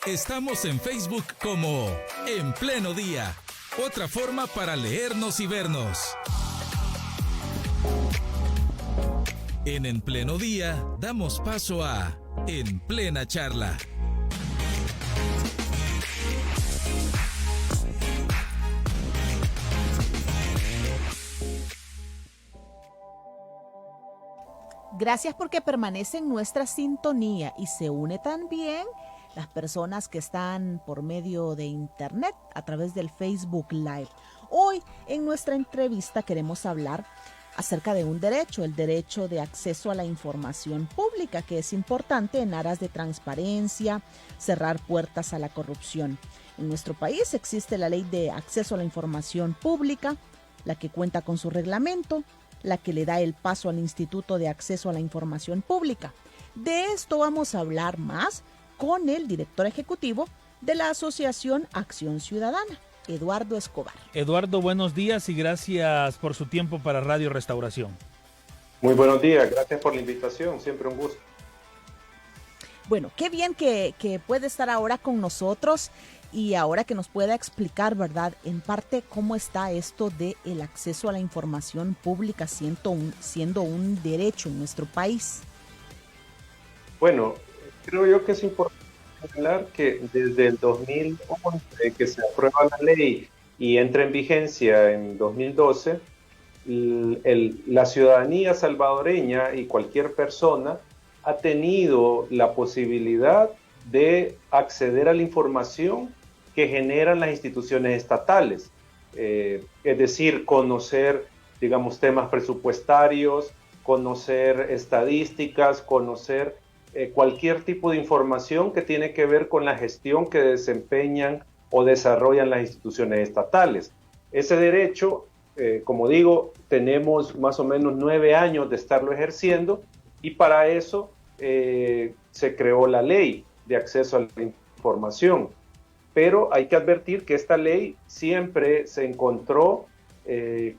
Estamos en Facebook como En Pleno Día. Otra forma para leernos y vernos. En Pleno Día damos paso a En Plena Charla. Gracias porque permanece en nuestra sintonía y se une también las personas que están por medio de internet a través del Facebook Live. Hoy en nuestra entrevista queremos hablar acerca de un derecho, el derecho de acceso a la información pública, que es importante en aras de transparencia, cerrar puertas a la corrupción. En nuestro país existe la Ley de Acceso a la Información Pública, la que cuenta con su reglamento, la que le da el paso al Instituto de Acceso a la Información Pública. De esto vamos a hablar más con el director ejecutivo de la Asociación Acción Ciudadana, Eduardo Escobar. Eduardo, buenos días y gracias por su tiempo para Radio Restauración. Muy buenos días, gracias por la invitación, siempre un gusto. Bueno, qué bien que puede estar ahora con nosotros y ahora que nos pueda explicar, ¿verdad?, en parte cómo está esto del acceso a la información pública siendo un derecho en nuestro país. Bueno, creo yo que es importante señalar que desde el 2011 que se aprueba la ley y entra en vigencia en 2012, la ciudadanía salvadoreña y cualquier persona ha tenido la posibilidad de acceder a la información que generan las instituciones estatales, es decir, conocer, digamos, temas presupuestarios, conocer estadísticas, conocer cualquier tipo de información que tiene que ver con la gestión que desempeñan o desarrollan las instituciones estatales. Ese derecho, como digo, tenemos más o menos 9 años de estarlo ejerciendo y para eso se creó la Ley de Acceso a la Información. Pero hay que advertir que esta ley siempre se encontró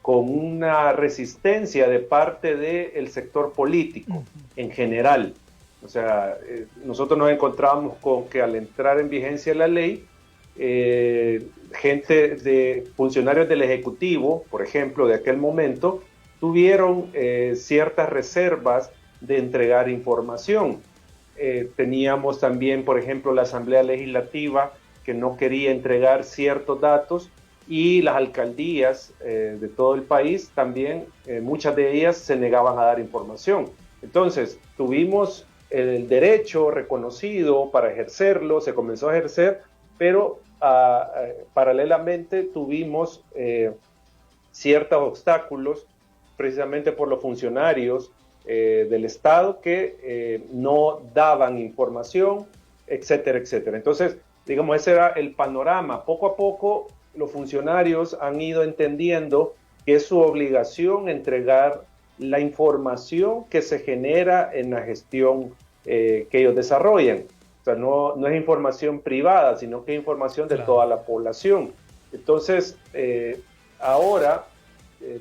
con una resistencia de parte del sector político en general. O sea, nosotros nos encontramos con que al entrar en vigencia la ley, gente de funcionarios del Ejecutivo, por ejemplo, de aquel momento, tuvieron ciertas reservas de entregar información. Teníamos también, por ejemplo, la Asamblea Legislativa que no quería entregar ciertos datos y las alcaldías de todo el país también, muchas de ellas se negaban a dar información. Entonces, tuvimos el derecho reconocido para ejercerlo, se comenzó a ejercer, pero paralelamente tuvimos ciertos obstáculos precisamente por los funcionarios del Estado que no daban información, etcétera, etcétera. Entonces, digamos, ese era el panorama. Poco a poco los funcionarios han ido entendiendo que es su obligación entregar la información que se genera en la gestión que ellos desarrollan. O sea, no es información privada, sino que es información de toda la población. Entonces, ahora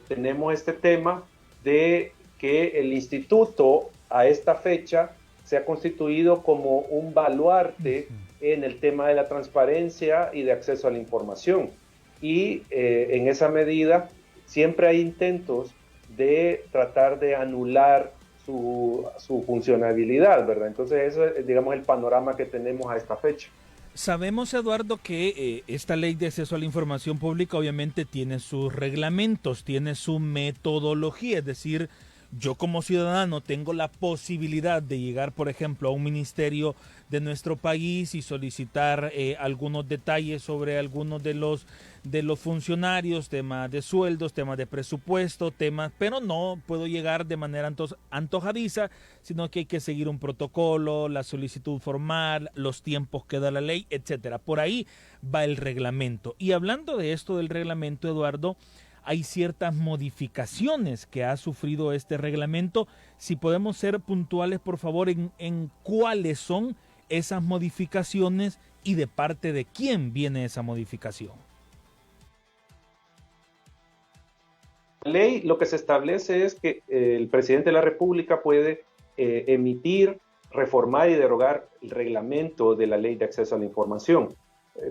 tenemos este tema de que el instituto a esta fecha se ha constituido como un baluarte en el tema de la transparencia y de acceso a la información. Y en esa medida siempre hay intentos de tratar de anular su funcionabilidad, ¿verdad? Entonces eso es, digamos, el panorama que tenemos a esta fecha. Sabemos, Eduardo, que esta ley de acceso a la información pública obviamente tiene sus reglamentos, tiene su metodología, es decir, yo como ciudadano tengo la posibilidad de llegar, por ejemplo, a un ministerio de nuestro país y solicitar algunos detalles sobre algunos de los funcionarios, temas de sueldos, temas de presupuesto, temas, pero no puedo llegar de manera antojadiza, sino que hay que seguir un protocolo, la solicitud formal, los tiempos que da la ley, etcétera. Por ahí va el reglamento. Y hablando de esto del reglamento, Eduardo, hay ciertas modificaciones que ha sufrido este reglamento. Si podemos ser puntuales, por favor, en cuáles son esas modificaciones y de parte de quién viene esa modificación. La ley lo que se establece es que el presidente de la República puede emitir reformar y derogar el reglamento de la Ley de Acceso a la Información.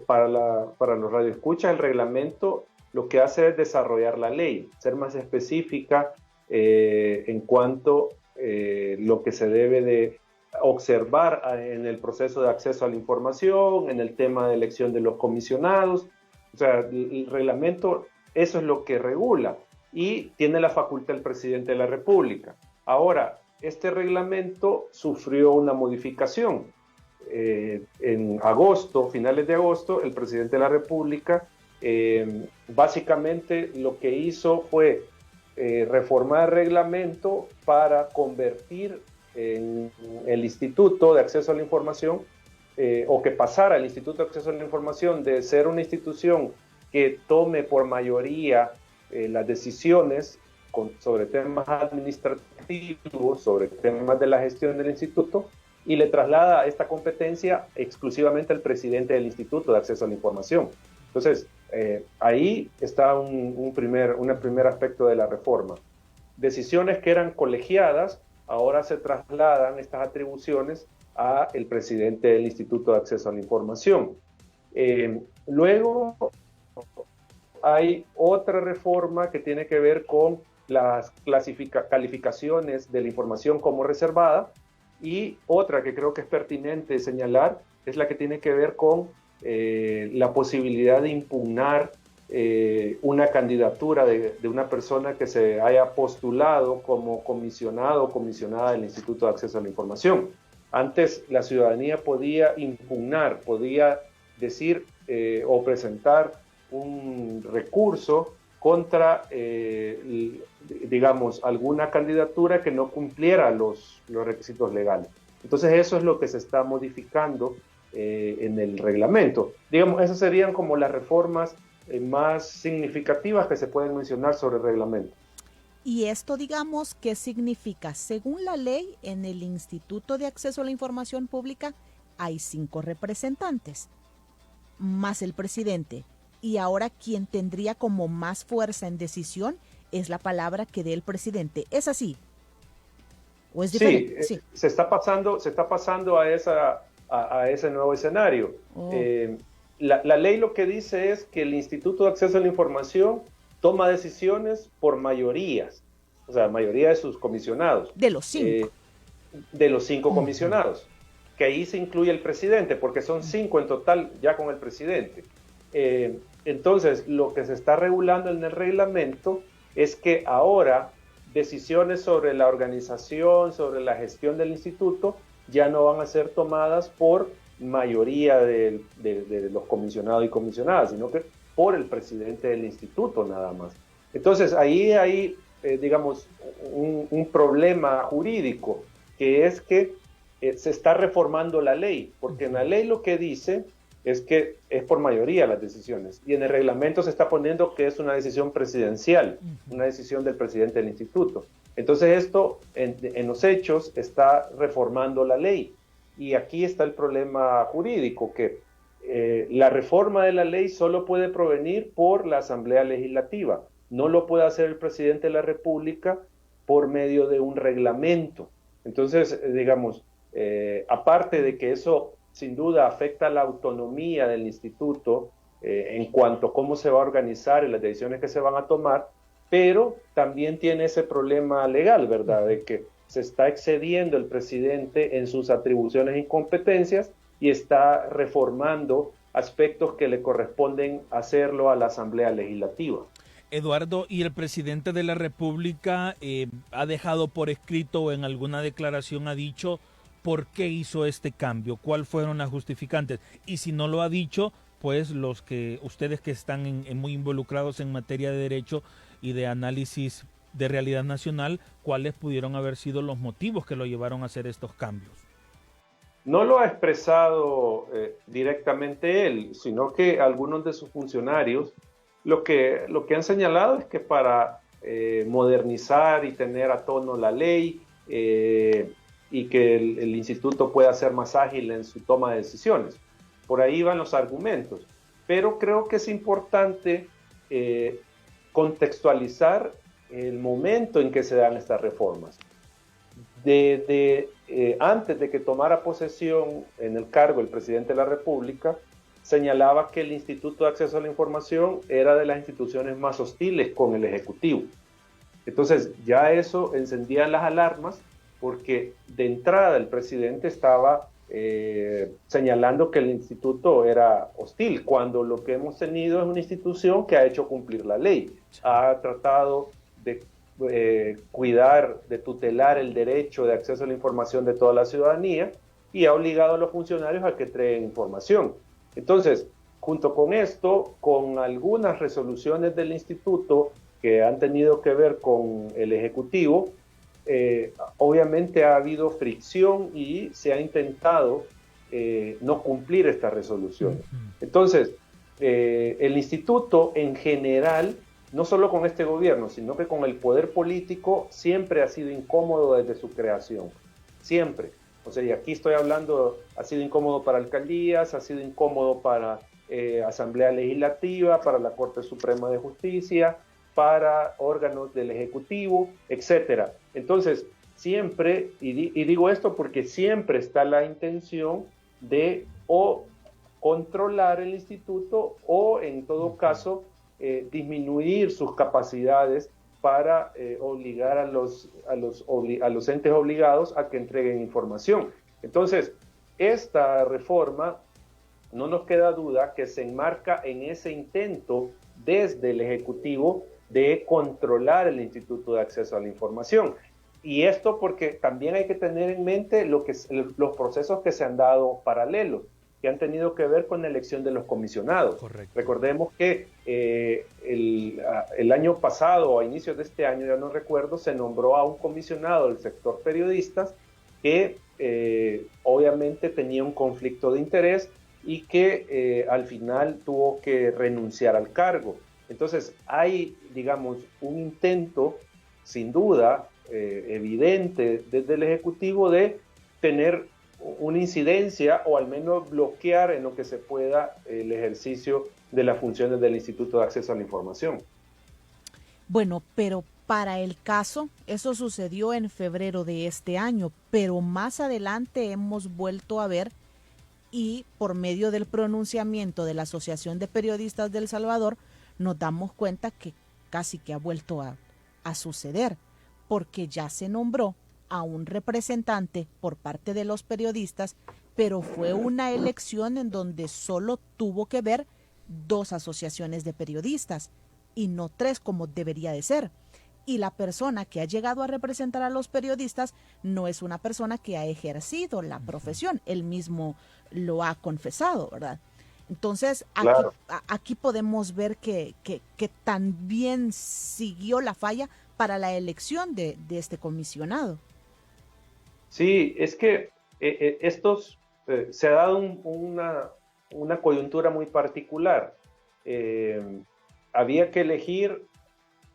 Para los radioescuchas, el reglamento lo que hace es desarrollar la ley, ser más específica en cuanto lo que se debe de observar en el proceso de acceso a la información, en el tema de elección de los comisionados. O sea, el reglamento, eso es lo que regula y tiene la facultad el presidente de la República. Ahora, este reglamento sufrió una modificación. En agosto, finales de agosto, el presidente de la República básicamente lo que hizo fue reformar el reglamento para convertir en el Instituto de Acceso a la Información o que pasara el Instituto de Acceso a la Información de ser una institución que tome por mayoría las decisiones sobre temas administrativos, sobre temas de la gestión del instituto, y le traslada esta competencia exclusivamente al presidente del Instituto de Acceso a la Información. Entonces, ahí está un primer aspecto de la reforma. Decisiones que eran colegiadas, ahora se trasladan estas atribuciones al presidente del Instituto de Acceso a la Información. Luego, hay otra reforma que tiene que ver con las calificaciones de la información como reservada, y otra que creo que es pertinente señalar es la que tiene que ver con la posibilidad de impugnar una candidatura de una persona que se haya postulado como comisionado o comisionada del Instituto de Acceso a la Información. Antes la ciudadanía podía impugnar, podía decir o presentar un recurso contra, digamos, alguna candidatura que no cumpliera los requisitos legales. Entonces eso es lo que se está modificando en el reglamento. Digamos, esas serían como las reformas más significativas que se pueden mencionar sobre el reglamento. Y esto, digamos, ¿qué significa? Según la ley, en el Instituto de Acceso a la Información Pública hay 5 representantes, más el presidente. Y ahora quien tendría como más fuerza en decisión es la palabra que dé el presidente. ¿Es así? ¿O es diferente? Sí, se está pasando a ese nuevo escenario. Oh. La ley lo que dice es que el Instituto de Acceso a la Información toma decisiones por mayorías, o sea, mayoría de sus comisionados. De los 5. De los 5 comisionados, que ahí se incluye el presidente, porque son 5 en total ya con el presidente. Entonces, lo que se está regulando en el reglamento es que ahora decisiones sobre la organización, sobre la gestión del instituto, ya no van a ser tomadas por mayoría de los comisionados y comisionadas, sino que por el presidente del instituto nada más. Entonces, ahí hay, digamos, un problema jurídico, que es que se está reformando la ley, porque en la ley lo que dice es que es por mayoría las decisiones, y en el reglamento se está poniendo que es una decisión presidencial, una decisión del presidente del instituto. Entonces esto en los hechos está reformando la ley, y aquí está el problema jurídico, que la reforma de la ley solo puede provenir por la Asamblea Legislativa, no lo puede hacer el presidente de la República por medio de un reglamento. Entonces, digamos, aparte de que eso sin duda afecta la autonomía del instituto en cuanto a cómo se va a organizar y las decisiones que se van a tomar, pero también tiene ese problema legal, ¿verdad?, de que se está excediendo el presidente en sus atribuciones y competencias y está reformando aspectos que le corresponden hacerlo a la Asamblea Legislativa. Eduardo, ¿y el presidente de la República ha dejado por escrito o en alguna declaración ha dicho por qué hizo este cambio? ¿Cuáles fueron las justificantes? Y si no lo ha dicho, pues ustedes que están muy involucrados en materia de derecho y de análisis de realidad nacional, ¿cuáles pudieron haber sido los motivos que lo llevaron a hacer estos cambios? No lo ha expresado directamente él, sino que algunos de sus funcionarios lo que han señalado es que para modernizar y tener a tono la ley y que el instituto pueda ser más ágil en su toma de decisiones. Por ahí van los argumentos. Pero creo que es importante contextualizar el momento en que se dan estas reformas. Antes de que tomara posesión en el cargo el presidente de la República, señalaba que el Instituto de Acceso a la Información era de las instituciones más hostiles con el Ejecutivo. Entonces ya eso encendía las alarmas, porque de entrada el presidente estaba señalando que el instituto era hostil, cuando lo que hemos tenido es una institución que ha hecho cumplir la ley, ha tratado de cuidar, de tutelar el derecho de acceso a la información de toda la ciudadanía y ha obligado a los funcionarios a que entreguen información. Entonces, junto con esto, con algunas resoluciones del instituto que han tenido que ver con el Ejecutivo, obviamente ha habido fricción y se ha intentado no cumplir estas resoluciones. Entonces, el instituto en general, no solo con este gobierno, sino que con el poder político, siempre ha sido incómodo desde su creación, siempre. O sea, y aquí estoy hablando, ha sido incómodo para alcaldías, ha sido incómodo para Asamblea Legislativa, para la Corte Suprema de Justicia, para órganos del Ejecutivo, etcétera. Entonces, siempre, y digo esto porque siempre está la intención de o controlar el instituto o, en todo caso, disminuir sus capacidades para obligar a los entes obligados a que entreguen información. Entonces, esta reforma, no nos queda duda que se enmarca en ese intento desde el Ejecutivo de controlar el Instituto de Acceso a la Información. Y esto porque también hay que tener en mente los procesos que se han dado paralelos, que han tenido que ver con la elección de los comisionados. Correcto. Recordemos que el año pasado, o a inicios de este año, ya no recuerdo, se nombró a un comisionado del sector periodistas que obviamente tenía un conflicto de interés y que al final tuvo que renunciar al cargo. Entonces hay, digamos, un intento, sin duda, evidente desde el Ejecutivo de tener una incidencia o al menos bloquear en lo que se pueda el ejercicio de las funciones del Instituto de Acceso a la Información. Bueno, pero para el caso, eso sucedió en febrero de este año, pero más adelante hemos vuelto a ver, y por medio del pronunciamiento de la Asociación de Periodistas de El Salvador, nos damos cuenta que casi que ha vuelto a suceder, porque ya se nombró a un representante por parte de los periodistas, pero fue una elección en donde solo tuvo que ver 2 asociaciones de periodistas y no 3 como debería de ser. Y la persona que ha llegado a representar a los periodistas no es una persona que ha ejercido la profesión, él mismo lo ha confesado, ¿verdad? Entonces, claro, aquí podemos ver que también siguió la falla para la elección de este comisionado. Sí, es que se ha dado una coyuntura muy particular. Había que elegir,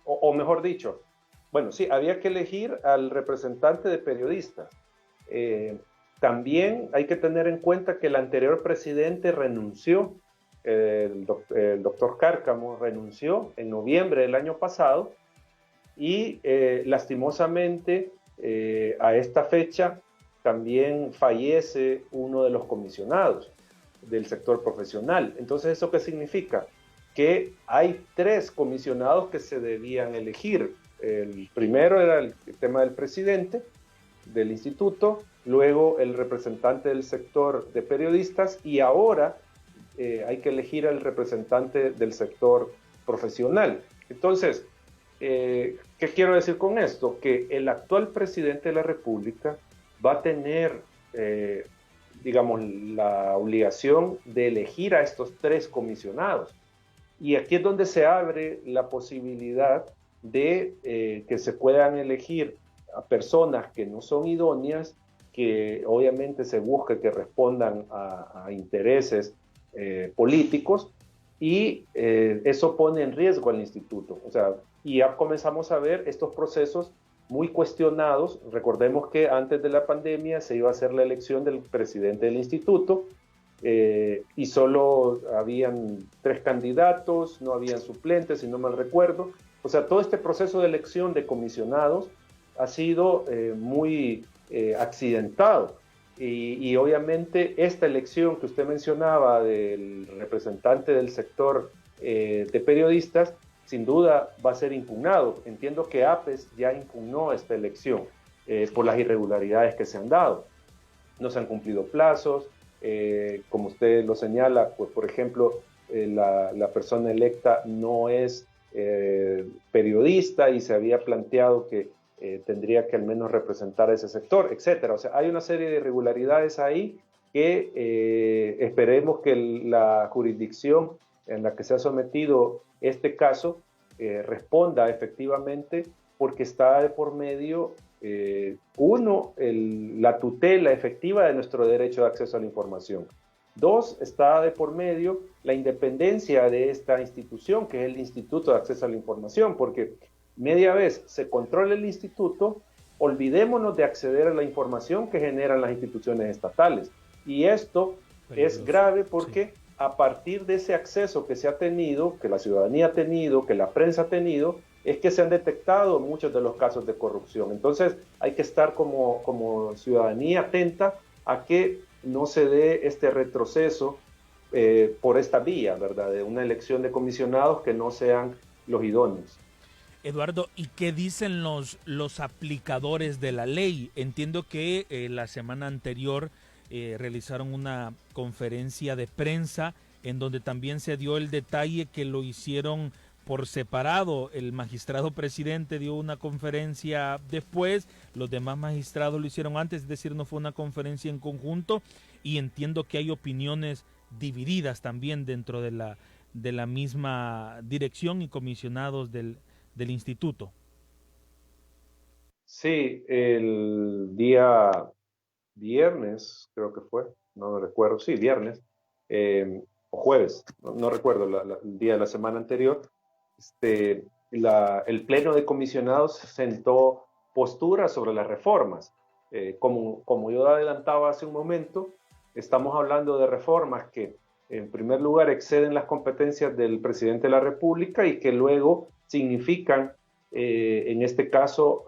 o mejor dicho, bueno, sí, había que elegir al representante de periodistas. También hay que tener en cuenta que el anterior presidente renunció, el doctor Cárcamo renunció en noviembre del año pasado y lastimosamente a esta fecha también fallece uno de los comisionados del sector profesional. Entonces, ¿eso qué significa? Que hay 3 comisionados que se debían elegir. El primero era el tema del presidente del instituto, luego el representante del sector de periodistas y ahora hay que elegir al representante del sector profesional. Entonces, ¿qué quiero decir con esto? Que el actual presidente de la República va a tener, digamos, la obligación de elegir a estos 3 comisionados. Y aquí es donde se abre la posibilidad de que se puedan elegir a personas que no son idóneas, que obviamente se busque que respondan a intereses políticos, y eso pone en riesgo al instituto. O sea, y ya comenzamos a ver estos procesos muy cuestionados. Recordemos que antes de la pandemia se iba a hacer la elección del presidente del instituto y solo habían 3 candidatos, no habían suplentes, si no mal recuerdo. O sea, todo este proceso de elección de comisionados ha sido muy accidentado. Y obviamente esta elección que usted mencionaba del representante del sector de periodistas, sin duda va a ser impugnado. Entiendo que APES ya impugnó esta elección por las irregularidades que se han dado. No se han cumplido plazos, como usted lo señala, pues por ejemplo, la persona electa no es periodista y se había planteado que tendría que al menos representar a ese sector, etcétera. O sea, hay una serie de irregularidades ahí que esperemos que la jurisdicción en la que se ha sometido este caso responda efectivamente, porque está de por medio, la tutela efectiva de nuestro derecho de acceso a la información. 2, está de por medio la independencia de esta institución, que es el Instituto de Acceso a la Información, porque media vez se controla el instituto, olvidémonos de acceder a la información que generan las instituciones estatales. Y esto es grave porque a partir de ese acceso que se ha tenido, que la ciudadanía ha tenido, que la prensa ha tenido, es que se han detectado muchos de los casos de corrupción. Entonces hay que estar como ciudadanía atenta a que no se dé este retroceso por esta vía, ¿verdad? De una elección de comisionados que no sean los idóneos. Eduardo, ¿y qué dicen los aplicadores de la ley? Entiendo que la semana anterior realizaron una conferencia de prensa en donde también se dio el detalle que lo hicieron por separado. El magistrado presidente dio una conferencia después, los demás magistrados lo hicieron antes, es decir, no fue una conferencia en conjunto, y entiendo que hay opiniones divididas también dentro de la misma dirección y comisionados del instituto. Sí, el día viernes, creo que fue, no recuerdo, sí, viernes, o jueves, no recuerdo el día de la semana anterior, el Pleno de Comisionados sentó posturas sobre las reformas. Como yo adelantaba hace un momento, estamos hablando de reformas que, en primer lugar, exceden las competencias del presidente de la República y que luego significan, en este caso,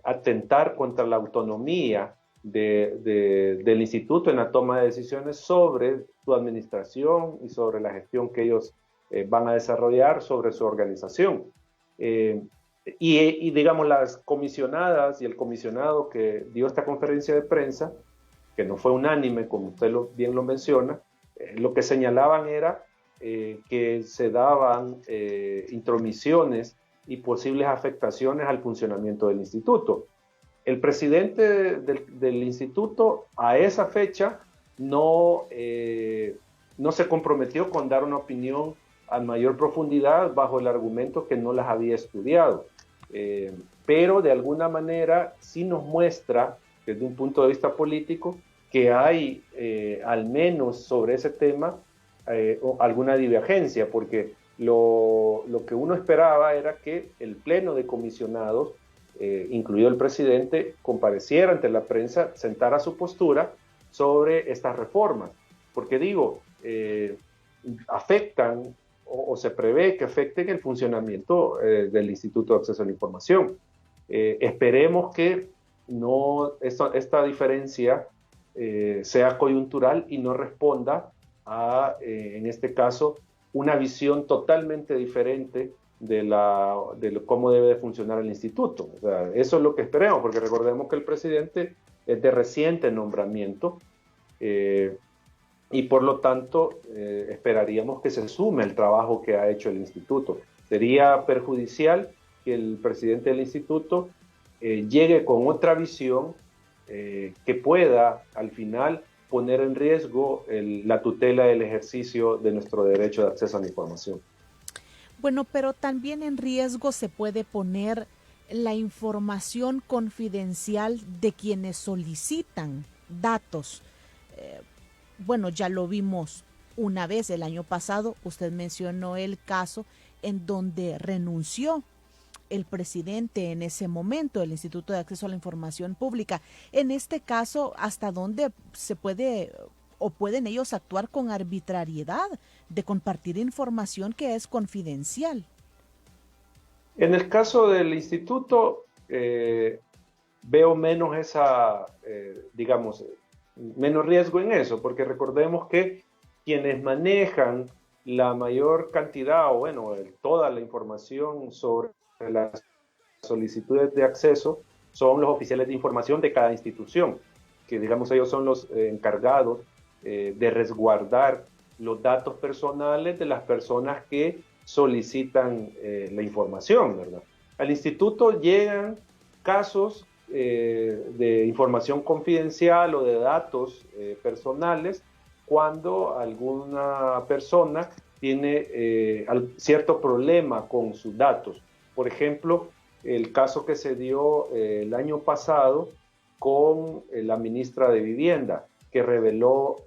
atentar contra la autonomía del instituto en la toma de decisiones sobre su administración y sobre la gestión que ellos van a desarrollar sobre su organización. Y digamos, las comisionadas y el comisionado que dio esta conferencia de prensa, que no fue unánime, como usted bien lo menciona, lo que señalaban era que se daban intromisiones y posibles afectaciones al funcionamiento del instituto. El presidente del instituto a esa fecha no se comprometió con dar una opinión a mayor profundidad bajo el argumento que no las había estudiado. Pero de alguna manera sí nos muestra, desde un punto de vista político, que hay al menos sobre ese tema alguna divergencia, porque lo que uno esperaba era que el Pleno de Comisionados, incluido el presidente, compareciera ante la prensa, sentara su postura sobre estas reformas, porque digo, afectan o se prevé que afecten el funcionamiento del Instituto de Acceso a la Información. Esperemos que esta diferencia sea coyuntural y no responda a, en este caso, una visión totalmente diferente de cómo debe de funcionar el instituto. O sea, eso es lo que esperemos, porque recordemos que el presidente es de reciente nombramiento y por lo tanto esperaríamos que se sume el trabajo que ha hecho el instituto. Sería perjudicial que el presidente del instituto llegue con otra visión que pueda al final poner en riesgo la tutela del ejercicio de nuestro derecho de acceso a la información. Bueno, pero también en riesgo se puede poner la información confidencial de quienes solicitan datos. Bueno, ya lo vimos una vez el año pasado, usted mencionó el caso en donde renunció el presidente en ese momento del Instituto de Acceso a la Información Pública. En este caso, ¿hasta dónde se puede o pueden ellos actuar con arbitrariedad de compartir información que es confidencial? En el caso del instituto, veo menos digamos, menos riesgo en eso, porque recordemos que quienes manejan la mayor cantidad, o bueno, toda la información sobre las solicitudes de acceso son los oficiales de información de cada institución, que digamos ellos son los encargados de resguardar los datos personales de las personas que solicitan la información, ¿verdad? Al instituto llegan casos de información confidencial o de datos personales cuando alguna persona tiene cierto problema con sus datos. Por ejemplo, el caso que se dio el año pasado con la ministra de Vivienda, que reveló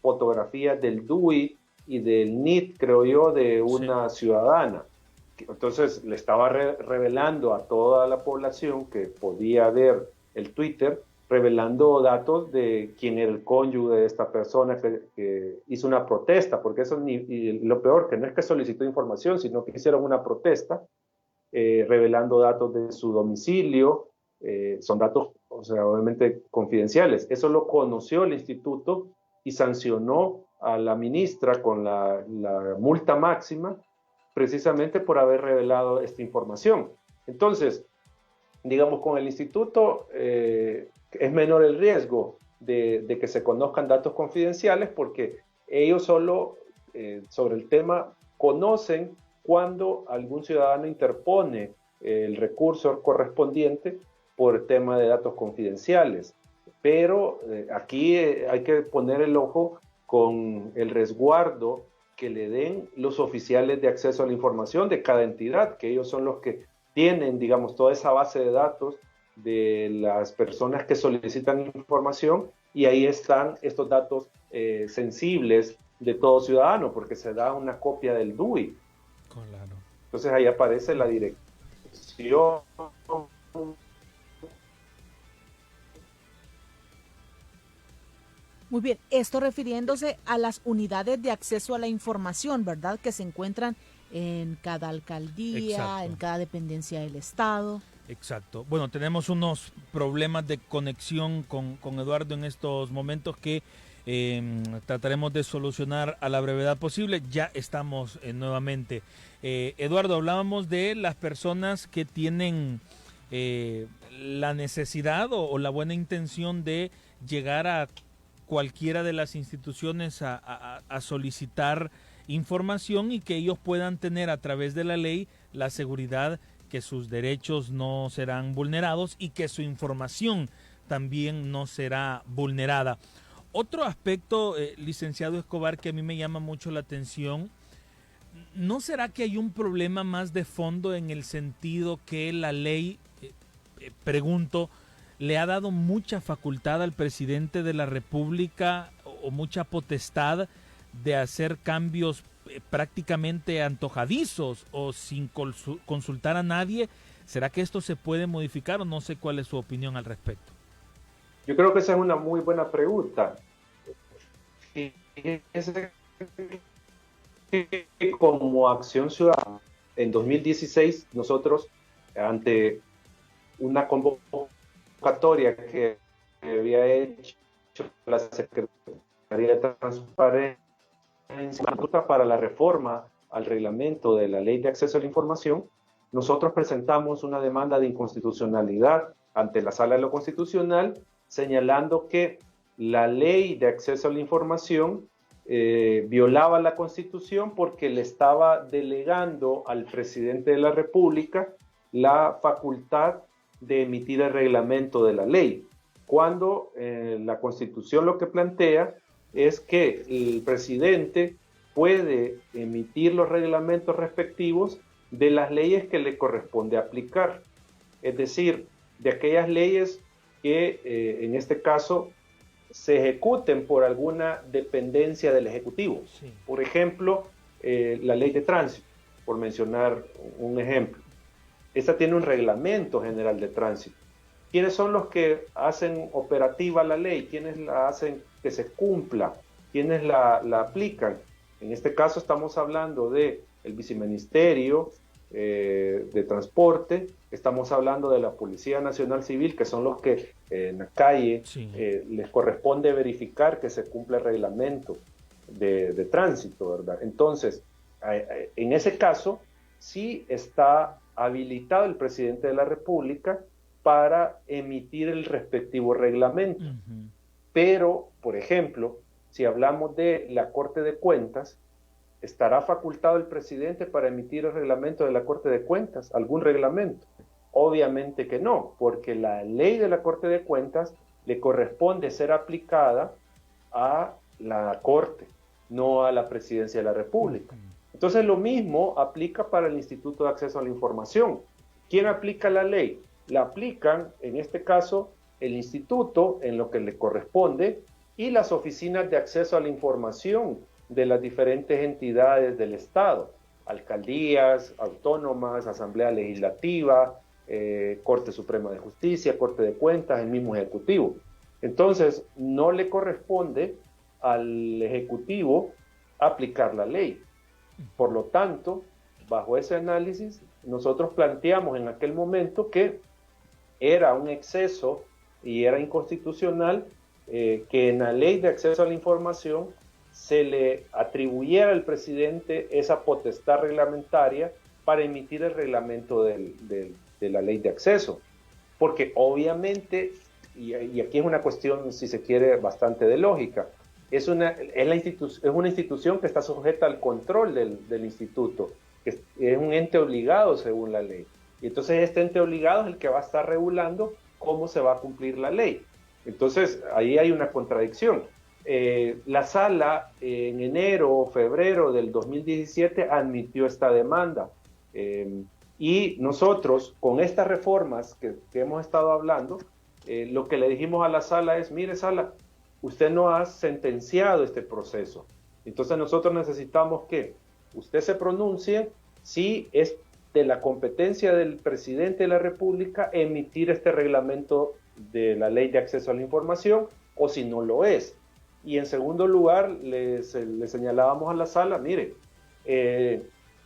fotografías del DUI y del NIT, creo yo, de una ciudadana. Entonces le estaba revelando a toda la población que podía ver el Twitter, revelando datos de quién era el cónyuge de esta persona que hizo una protesta, porque eso y lo peor, que no es que solicitó información, sino que hicieron una protesta revelando datos de su domicilio, son datos, o sea, obviamente confidenciales. Eso lo conoció el instituto y sancionó a la ministra con la multa máxima, precisamente por haber revelado esta información. Entonces, digamos, con el instituto es menor el riesgo de que se conozcan datos confidenciales, porque ellos solo sobre el tema conocen cuando algún ciudadano interpone el recurso correspondiente por el tema de datos confidenciales. Pero aquí hay que poner el ojo con el resguardo que le den los oficiales de acceso a la información de cada entidad, que ellos son los que tienen, digamos, toda esa base de datos de las personas que solicitan información, y ahí están estos datos sensibles de todo ciudadano, porque se da una copia del DUI. Claro. Entonces ahí aparece la dirección. Muy bien, esto refiriéndose a las unidades de acceso a la información, ¿verdad? Que se encuentran en cada alcaldía, Exacto. en cada dependencia del Estado. Exacto. Bueno, tenemos unos problemas de conexión con Eduardo en estos momentos que trataremos de solucionar a la brevedad posible. Ya estamos nuevamente. Eduardo, hablábamos de las personas que tienen la necesidad o la buena intención de llegar a cualquiera de las instituciones a solicitar información, y que ellos puedan tener a través de la ley la seguridad que sus derechos no serán vulnerados y que su información también no será vulnerada. Otro aspecto, licenciado Escobar, que a mí me llama mucho la atención, ¿no será que hay un problema más de fondo en el sentido que la ley, pregunto, le ha dado mucha facultad al presidente de la República o mucha potestad de hacer cambios prácticamente antojadizos o sin consultar a nadie? ¿Será que esto se puede modificar o no sé cuál es su opinión al respecto? Yo creo que esa es una muy buena pregunta. Como Acción Ciudadana, en 2016 nosotros, ante una convocatoria que había hecho la Secretaría de Transparencia para la reforma al reglamento de la Ley de Acceso a la Información, nosotros presentamos una demanda de inconstitucionalidad ante la Sala de lo Constitucional, señalando que la Ley de Acceso a la Información violaba la Constitución porque le estaba delegando al presidente de la República la facultad de emitir el reglamento de la ley, cuando la Constitución lo que plantea es que el presidente puede emitir los reglamentos respectivos de las leyes que le corresponde aplicar, es decir, de aquellas leyes que en este caso se ejecuten por alguna dependencia del Ejecutivo. Sí. Por ejemplo, la ley de tránsito, por mencionar un ejemplo. Esta tiene un reglamento general de tránsito. ¿Quiénes son los que hacen operativa la ley? ¿Quiénes la hacen que se cumpla? ¿Quiénes la aplican? En este caso estamos hablando de el viceministerio, de transporte, estamos hablando de la Policía Nacional Civil, que son los que en la calle Sí. les corresponde verificar que se cumple el reglamento de tránsito, ¿verdad? Entonces, en ese caso, sí está habilitado el presidente de la República para emitir el respectivo reglamento. Ujú. Pero, por ejemplo, si hablamos de la Corte de Cuentas, ¿estará facultado el presidente para emitir el reglamento de la Corte de Cuentas? ¿Algún reglamento? Obviamente que no, porque la ley de la Corte de Cuentas le corresponde ser aplicada a la Corte, no a la Presidencia de la República. Entonces lo mismo aplica para el Instituto de Acceso a la Información. ¿Quién aplica la ley? La aplican, en este caso, el instituto en lo que le corresponde y las oficinas de acceso a la información de las diferentes entidades del Estado, alcaldías, autónomas, Asamblea Legislativa, Corte Suprema de Justicia, Corte de Cuentas, el mismo Ejecutivo. Entonces, no le corresponde al Ejecutivo aplicar la ley. Por lo tanto, bajo ese análisis, nosotros planteamos en aquel momento que era un exceso y era inconstitucional que en la ley de acceso a la información se le atribuyera al presidente esa potestad reglamentaria para emitir el reglamento de la ley de acceso. Porque obviamente, y aquí es una cuestión, si se quiere, bastante de lógica, es una institución que está sujeta al control del instituto, que es un ente obligado según la ley. Y entonces este ente obligado es el que va a estar regulando cómo se va a cumplir la ley. Entonces ahí hay una contradicción. La sala en enero o febrero del 2017 admitió esta demanda y nosotros con estas reformas que hemos estado hablando, lo que le dijimos a la sala es: mire, sala, usted no ha sentenciado este proceso, entonces nosotros necesitamos que usted se pronuncie si es de la competencia del presidente de la República emitir este reglamento de la ley de acceso a la información o si no lo es. Y en segundo lugar, le señalábamos a la sala: mire,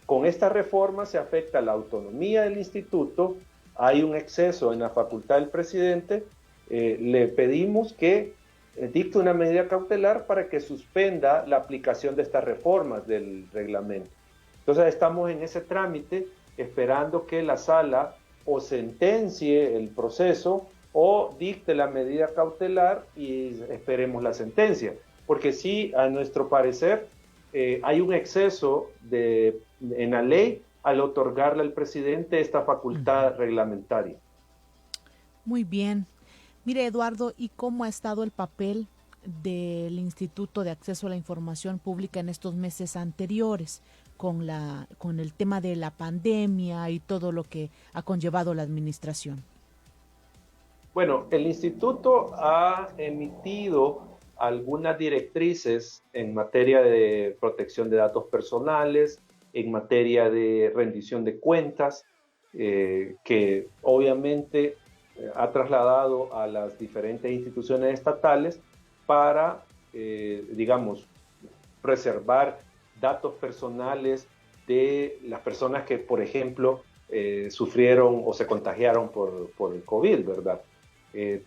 con esta reforma se afecta la autonomía del instituto, hay un exceso en la facultad del presidente, le pedimos que dicte una medida cautelar para que suspenda la aplicación de estas reformas del reglamento. Entonces estamos en ese trámite esperando que la sala o sentencie el proceso o dicte la medida cautelar y esperemos la sentencia. Porque sí, a nuestro parecer, hay un exceso en la ley al otorgarle al presidente esta facultad reglamentaria. Muy bien. Mire, Eduardo, ¿y cómo ha estado el papel del Instituto de Acceso a la Información Pública en estos meses anteriores con el tema de la pandemia y todo lo que ha conllevado la administración? Bueno, el instituto ha emitido algunas directrices en materia de protección de datos personales, en materia de rendición de cuentas, que obviamente ha trasladado a las diferentes instituciones estatales para, digamos, preservar datos personales de las personas que, por ejemplo, sufrieron o se contagiaron por el COVID, ¿verdad?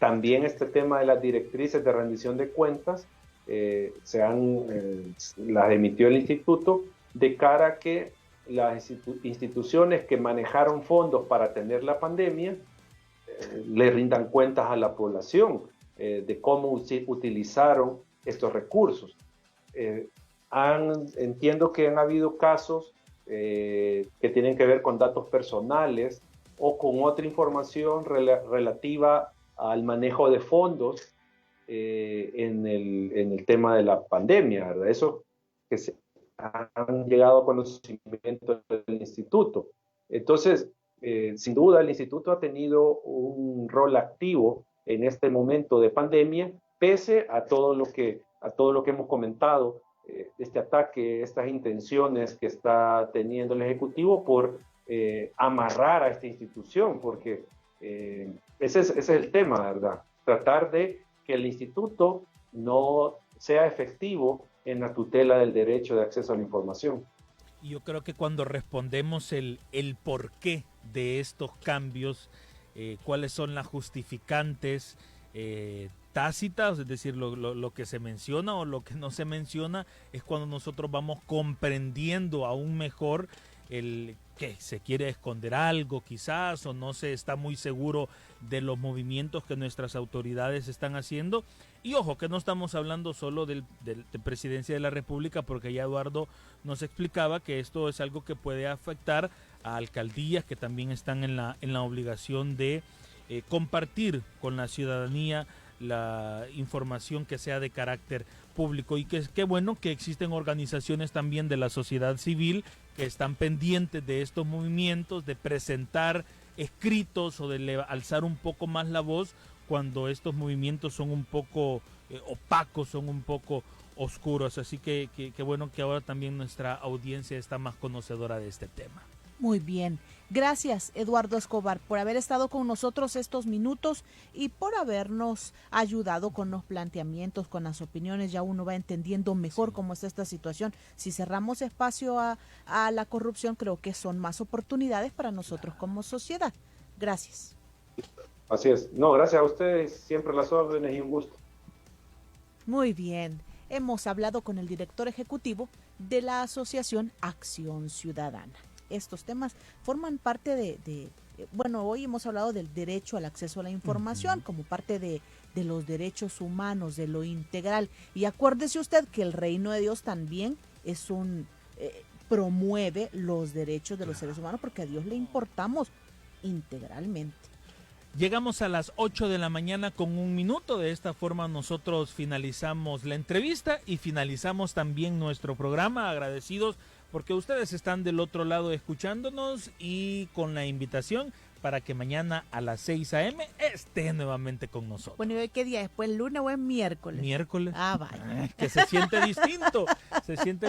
También este tema de las directrices de rendición de cuentas las emitió el instituto de cara a que las instituciones que manejaron fondos para atender la pandemia le rindan cuentas a la población de cómo utilizaron estos recursos. Entiendo que han habido casos que tienen que ver con datos personales o con otra información relativa al manejo de fondos en el tema de la pandemia, ¿verdad? Eso que se han llegado a conocimiento del instituto. Entonces, sin duda, el instituto ha tenido un rol activo en este momento de pandemia, pese a todo lo que hemos comentado, este ataque, estas intenciones que está teniendo el Ejecutivo por amarrar a esta institución, porque ese es el tema, ¿verdad? Tratar de que el instituto no sea efectivo en la tutela del derecho de acceso a la información. Y yo creo que cuando respondemos el porqué de estos cambios, cuáles son las justificantes tácitas, es decir, lo que se menciona o lo que no se menciona, es cuando nosotros vamos comprendiendo aún mejor el que se quiere esconder algo quizás, o no se está muy seguro de los movimientos que nuestras autoridades están haciendo. Y ojo, que no estamos hablando solo de Presidencia de la República, porque ya Eduardo nos explicaba que esto es algo que puede afectar a alcaldías que también están en la obligación de compartir con la ciudadanía la información que sea de carácter público. Y que qué bueno que existen organizaciones también de la sociedad civil que están pendientes de estos movimientos, de presentar escritos o de alzar un poco más la voz cuando estos movimientos son un poco opacos, son un poco oscuros. Así que bueno que ahora también nuestra audiencia está más conocedora de este tema. Muy bien. Gracias, Eduardo Escobar, por haber estado con nosotros estos minutos y por habernos ayudado con los planteamientos, con las opiniones. Ya uno va entendiendo mejor cómo está esta situación. Si cerramos espacio a la corrupción, creo que son más oportunidades para nosotros como sociedad. Gracias. Así es. No, gracias a ustedes. Siempre las órdenes y un gusto. Muy bien. Hemos hablado con el director ejecutivo de la Asociación Acción Ciudadana. Estos temas forman parte bueno, hoy hemos hablado del derecho al acceso a la información como parte de los derechos humanos, de lo integral. Y acuérdese usted que el reino de Dios también promueve los derechos de los seres humanos, porque a Dios le importamos integralmente. Llegamos a las 8 de la mañana con 1 minuto. De esta forma nosotros finalizamos la entrevista y finalizamos también nuestro programa, agradecidos porque ustedes están del otro lado escuchándonos y con la invitación para que mañana a las 6 a.m. esté nuevamente con nosotros. Bueno, ¿y hoy qué día? ¿Después el lunes o es miércoles? Miércoles. Ah, vaya. Que se siente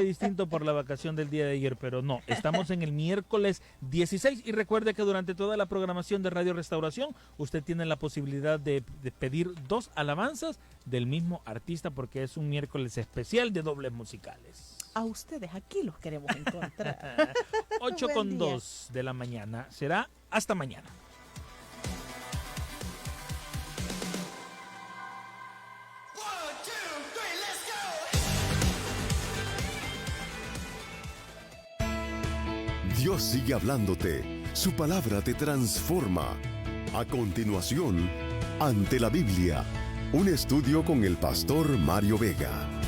distinto por la vacación del día de ayer, pero no, estamos en el miércoles 16 y recuerde que durante toda la programación de Radio Restauración usted tiene la posibilidad de pedir 2 alabanzas del mismo artista, porque es un miércoles especial de dobles musicales. A ustedes aquí los queremos encontrar. 8:02 de la mañana. Será hasta mañana. Dios sigue hablándote. Su palabra te transforma. A continuación, Ante la Biblia, un estudio con el pastor Mario Vega.